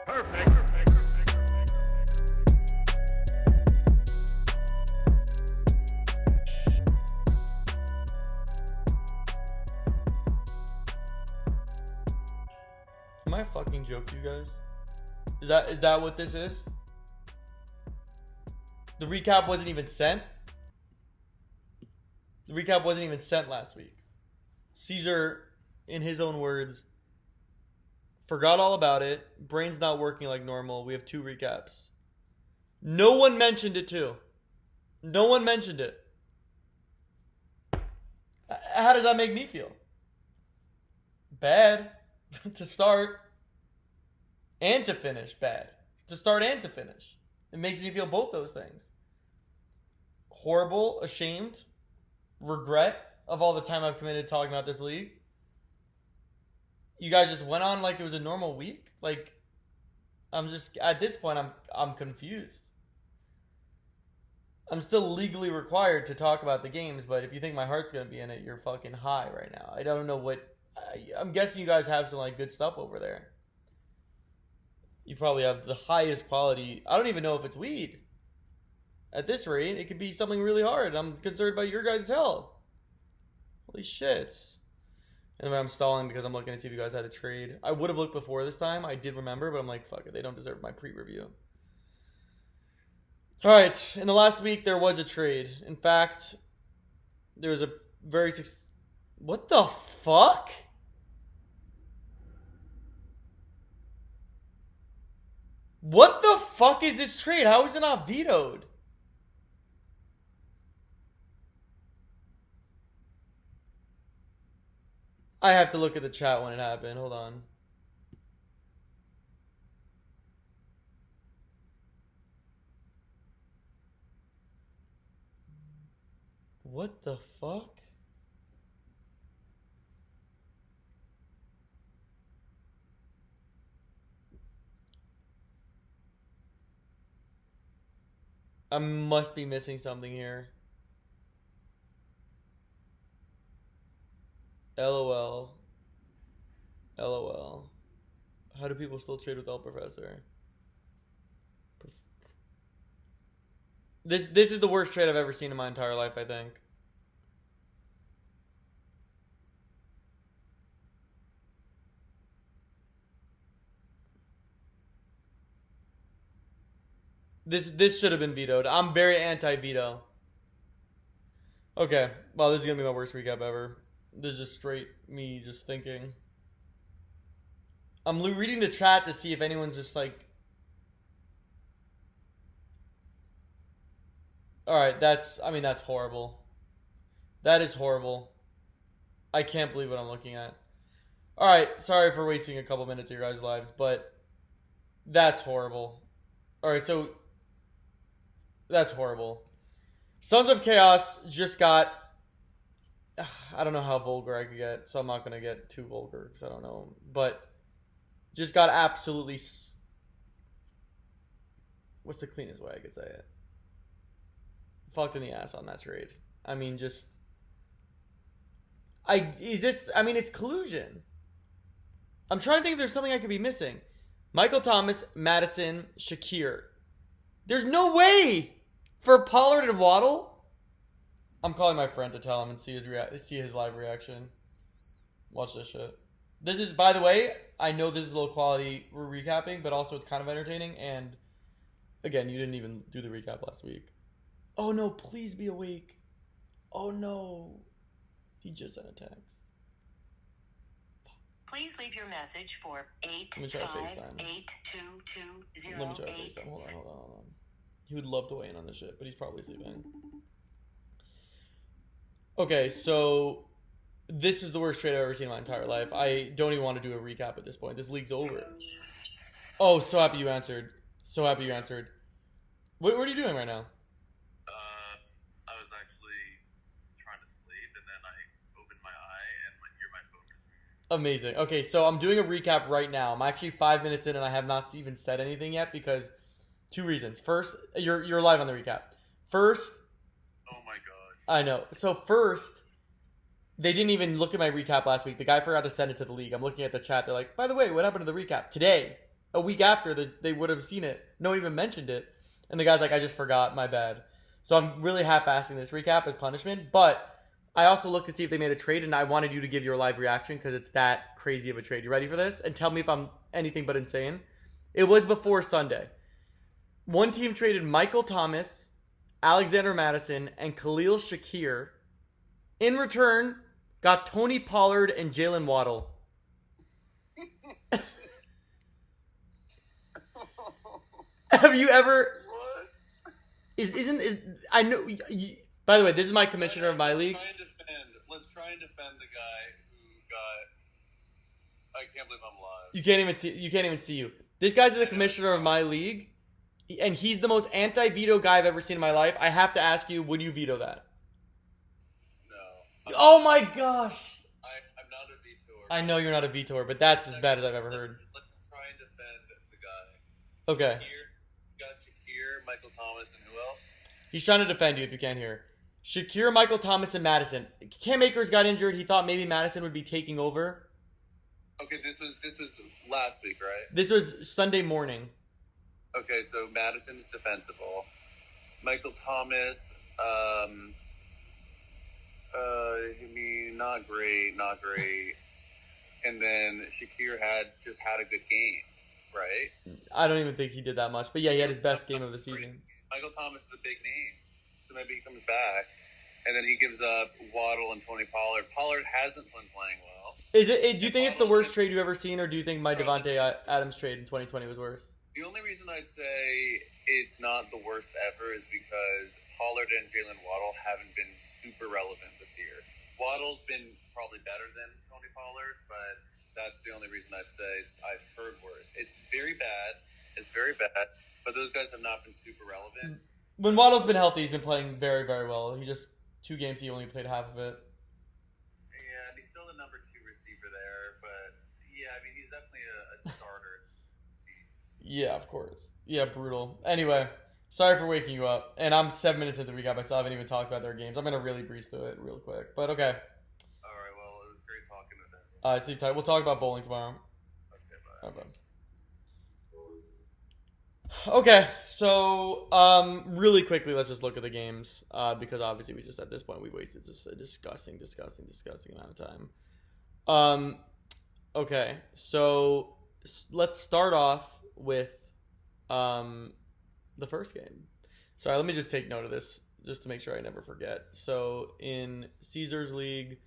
Perfect. Am I a fucking joke to you guys? Is that what this is? The recap wasn't even sent? The recap wasn't even sent last week. Caesar, in his own words, forgot all about it. Brain's not working like normal. We have 2 recaps. No one mentioned it too. No one mentioned it. How does that make me feel? Bad to start and to finish. Bad to start and to finish. It makes me feel both those things. Horrible, ashamed, regret of all the time I've committed talking about this league. You guys just went on like it was a normal week. Like, I'm just at this point I'm confused. I'm still legally required to talk about the games, but if you think my heart's gonna be in it, you're fucking high right now. I don't know what. I'm guessing you guys have some like good stuff over there. You probably have the highest quality. I don't even know if it's weed. At this rate, it could be something really hard. I'm concerned about your guys' health. Holy shit. Anyway, I'm stalling because I'm looking to see if you guys had a trade. I would have looked before this time. I did remember, but I'm like, fuck it. They don't deserve my pre-review. All right. In the last week, there was a trade. In fact, there was a very... What the fuck? What the fuck is this trade? How is it not vetoed? I have to look at the chat when it happened. Hold on. What the fuck? I must be missing something here. LOL. LOL. How do people still trade with El Professor? This is the worst trade I've ever seen in my entire life, I think. This should have been vetoed. I'm very anti-veto. Okay, well, this is gonna be my worst recap ever. This is just straight me just thinking. I'm reading the chat to see if anyone's just like... Alright, that's horrible. That is horrible. I can't believe what I'm looking at. Alright, sorry for wasting a couple minutes of your guys' lives, but that's horrible. Alright, so that's horrible. Sons of Chaos just got... I don't know how vulgar I could get, so I'm not going to get too vulgar because I don't know. But just got absolutely... What's the cleanest way I could say it? Fucked in the ass on that trade. I mean, just... it's collusion. I'm trying to think if there's something I could be missing. Michael Thomas, Madison, Shakir. There's no way for Pollard and Waddle. I'm calling my friend to tell him and see his live reaction. Watch this shit. This is, by the way, I know this is low quality recapping, but also it's kind of entertaining. And again, you didn't even do the recap last week. Oh no, please be awake. Oh no. He just sent a text. Please leave your message for 8582220. Let me try to FaceTime. Hold on. He would love to weigh in on this shit, but he's probably sleeping. Okay, so this is the worst trade I've ever seen in my entire life. I don't even want to do a recap at this point. This league's over. Oh, so happy you answered. What are you doing right now? I was actually trying to sleep, and then I opened my eye, and my phone. Amazing. Okay, so I'm doing a recap right now. I'm actually 5 minutes in, and I have not even said anything yet because 2 reasons. First, you're live on the recap. First, Oh my god. I know. So first, they didn't even look at my recap last week. The guy forgot to send it to the league. I'm looking at the chat. They're like, by the way, what happened to the recap? Today, a week after they would have seen it. No one even mentioned it. And the guy's like, I just forgot, my bad. So I'm really half-assing this recap as punishment. But I also looked to see if they made a trade, and I wanted you to give your live reaction because it's that crazy of a trade. You ready for this? And tell me if I'm anything but insane. It was before Sunday. One team traded Michael Thomas, Alexander Mattison, and Khalil Shakir. In return, got Tony Pollard and Jalen Waddle. Have you ever? What? I know. By the way, this is my commissioner of my league. Let's try and defend the guy who got. I can't believe I'm live. You can't even see you. This guy's the commissioner of my league, and he's the most anti-veto guy I've ever seen in my life. I have to ask you, would you veto that? No. Oh my gosh! I'm not a vetoer. I know you're not a vetoer, but that's as bad as I've ever heard. Let's try and defend the guy. Okay. Got Shakir, Michael Thomas, and who else? He's trying to defend you if you can't hear. Shakir, Michael Thomas, and Madison. Cam Akers got injured. He thought maybe Madison would be taking over. Okay, this was last week, right? This was Sunday morning. Okay, so Madison's defensible. Michael Thomas, not great. And then Shakir had a good game, right? I don't even think he did that much, but yeah, he had his best game of the season. Michael Thomas is a big name, so maybe he comes back, and then he gives up Waddle and Tony Pollard. Pollard hasn't been playing well. Do you think it's the worst trade you've ever seen, or do you think my Devontae Adams trade in 2020 was worse? The only reason I'd say it's not the worst ever is because Pollard and Jalen Waddle haven't been super relevant this year. Waddle's been probably better than Tony Pollard, but that's the only reason I'd say I've heard worse. It's very bad. But those guys have not been super relevant. When Waddle's been healthy, he's been playing very, very well. 2 games, he only played half of it. Yeah, and he's still the number 2 receiver there, but yeah, I mean, he's definitely a starter. Yeah, of course. Yeah, brutal. Anyway, sorry for waking you up. And I'm 7 minutes into the recap. I still haven't even talked about their games. I'm going to really breeze through it real quick. But okay. All right, well, it was great talking with everyone. All right, sleep tight. We'll talk about bowling tomorrow. Okay, bye. Okay. Okay, so really quickly, let's just look at the games because obviously we just at this point we wasted just a disgusting amount of time. Okay, so let's start off with the first game. Sorry, let me just take note of this just to make sure I never forget. So in Caesars League,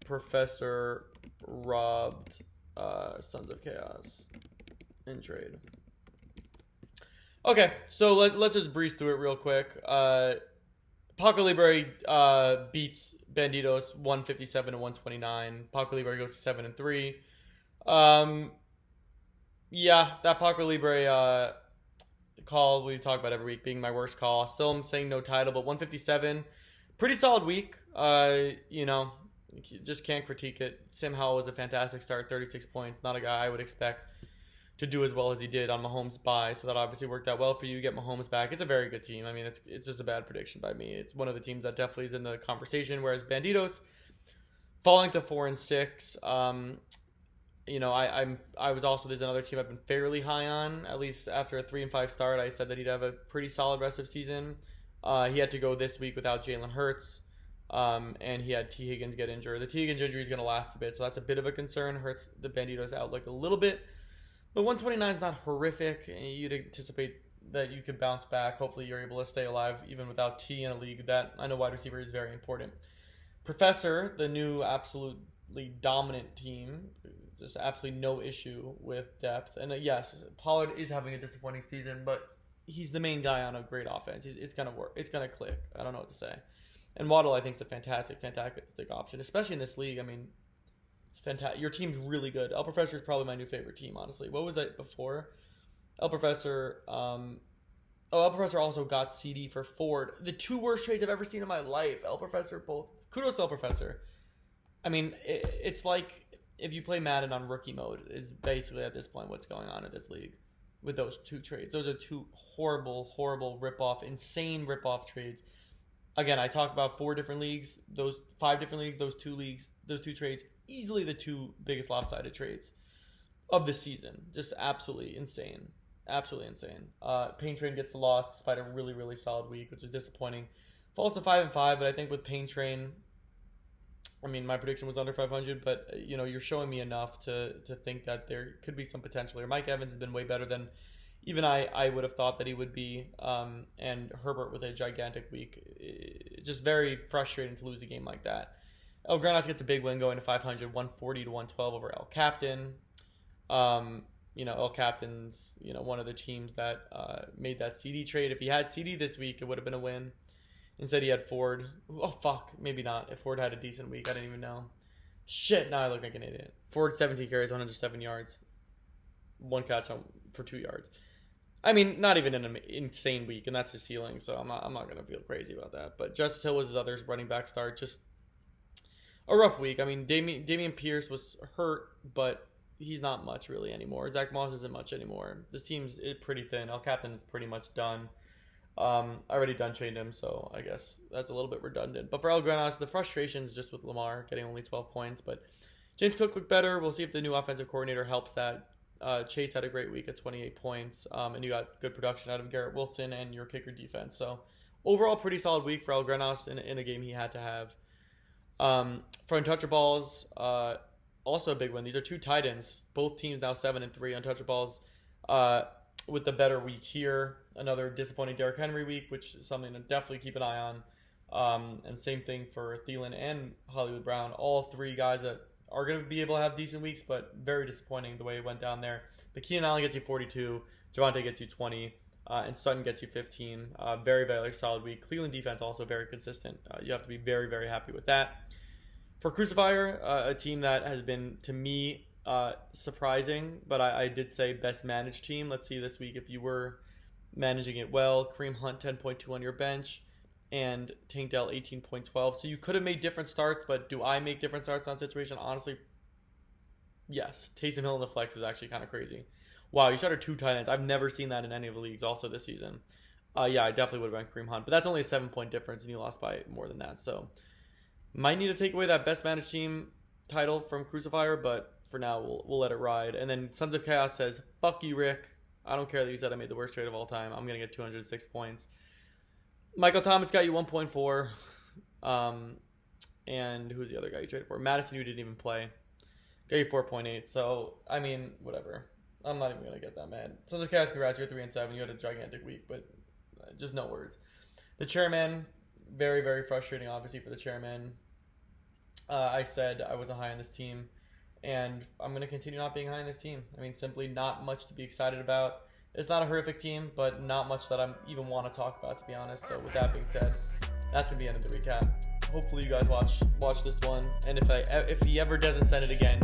Professor robbed Sons of Chaos in trade. Okay, so let's just breeze through it real quick. Paco Libre beats Banditos 157 to 129. Paco Libre goes to 7-3. Yeah, that Paco Libre call we talk about every week being my worst call. Still, I'm saying no title, but 157, pretty solid week. You know, just can't critique it. Sam Howell was a fantastic start, 36 points. Not a guy I would expect to do as well as he did on Mahomes' bye, so that obviously worked out well for you. You get Mahomes back. It's a very good team. I mean, it's just a bad prediction by me. It's one of the teams that definitely is in the conversation, whereas Banditos falling to 4-6. You know, I was also, there's another team I've been fairly high on, at least after a 3-5 start. I said that he'd have a pretty solid rest of season. He had to go this week without Jalen Hurts, and he had T. Higgins get injured. The T. Higgins injury is going to last a bit, so that's a bit of a concern. Hurts the Banditos outlook a little bit. But 129 is not horrific. You'd anticipate that you could bounce back. Hopefully you're able to stay alive even without T in a league that I know wide receiver is very important. Professor, the new absolutely dominant team, just absolutely no issue with depth. And yes, Pollard is having a disappointing season, but he's the main guy on a great offense. It's going to work. It's going to click. I don't know what to say. And Waddle, I think, is a fantastic option, especially in this league. I mean, it's fantastic. Your team's really good. El Professor is probably my new favorite team, honestly. What was that before? El Professor. El Professor also got CD for Ford. The 2 worst trades I've ever seen in my life. El Professor, both. Kudos to El Professor. I mean, it's like if you play Madden on rookie mode is basically at this point what's going on in this league with those 2 trades. Those are 2 horrible rip-off, insane rip-off trades. Again, I talk about 4 different leagues, those 5 different leagues, those 2 trades, easily the 2 biggest lopsided trades. of the season. Just absolutely insane. Absolutely insane. Pain Train gets the loss despite a really, really solid week, which is disappointing. Falls to 5-5, but I think with Pain Train, I mean, my prediction was under 500, but you're showing me enough to think that there could be some potential here. Mike Evans has been way better than even I would have thought that he would be, and Herbert with a gigantic week. Just very frustrating to lose a game like that. El Granas gets a big win going to 500, 140 to 112 over El Captain. El Captain's one of the teams that made that CD trade. If he had CD this week, it would have been a win. Instead, he had Ford. Oh, fuck. Maybe not. If Ford had a decent week, I didn't even know. Shit, now I look like an idiot. Ford, 17 carries, 107 yards. 1 catch for 2 yards. I mean, not even an insane week, and that's his ceiling, so I'm not going to feel crazy about that. But Justice Hill was his other running back start. Just a rough week. I mean, Damian Pierce was hurt, but he's not much really anymore. Zach Moss isn't much anymore. This team's pretty thin. El Captain's pretty much done. I already done chained him, so I guess that's a little bit redundant. But for El Granas, the frustration is just with Lamar getting only 12 points. But James Cook looked better. We'll see if the new offensive coordinator helps that. Chase had a great week at 28 points, and you got good production out of Garrett Wilson and your kicker defense. So overall, pretty solid week for El Granas in a game he had to have. For Untouchables, also a big win. These are 2 tight ends. Both teams now 7-3. Untouchables with the better week here. Another disappointing Derrick Henry week, which is something to definitely keep an eye on. And same thing for Thielen and Hollywood Brown. All 3 guys that are going to be able to have decent weeks, but very disappointing the way it went down there. But Keenan Allen gets you 42. Javonte gets you 20. And Sutton gets you 15. Very, very solid week. Cleveland defense also very consistent. You have to be very, very happy with that. For Crucifier, a team that has been, to me, surprising, but I did say best managed team. Let's see this week if you were managing it well. Kareem Hunt 10.2 on your bench, and Tank Dell 18.12. So you could have made different starts, but do I make different starts on that situation? Honestly, yes. Taysom Hill in the flex is actually kind of crazy. Wow, you started 2 tight ends. I've never seen that in any of the leagues also this season. Yeah, I definitely would have been Kareem Hunt, but that's only a 7-point difference, and you lost by more than that. So might need to take away that best managed team title from Crucifier, but for now, we'll let it ride. And then Sons of Chaos says, fuck you, Rick. I don't care that you said I made the worst trade of all time. I'm going to get 206 points. Michael Thomas got you 1.4. And who's the other guy you traded for? Madison, you didn't even play. Got you 4.8. So, I mean, whatever. I'm not even going to get that mad. Sons of Chaos, congrats. You're 3-7. You had a gigantic week, but just no words. The chairman, very, very frustrating, obviously, for the chairman. I said I wasn't high on this team, and I'm going to continue not being high on this team. I mean, simply not much to be excited about. It's not a horrific team, but not much that I even want to talk about, to be honest. So with that being said, that's going to be the end of the recap. Hopefully you guys watch this one, and if he ever doesn't send it again,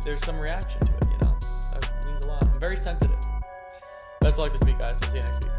there's some reaction to it, That means a lot. I'm very sensitive. Best of luck this week, guys. I'll see you next week.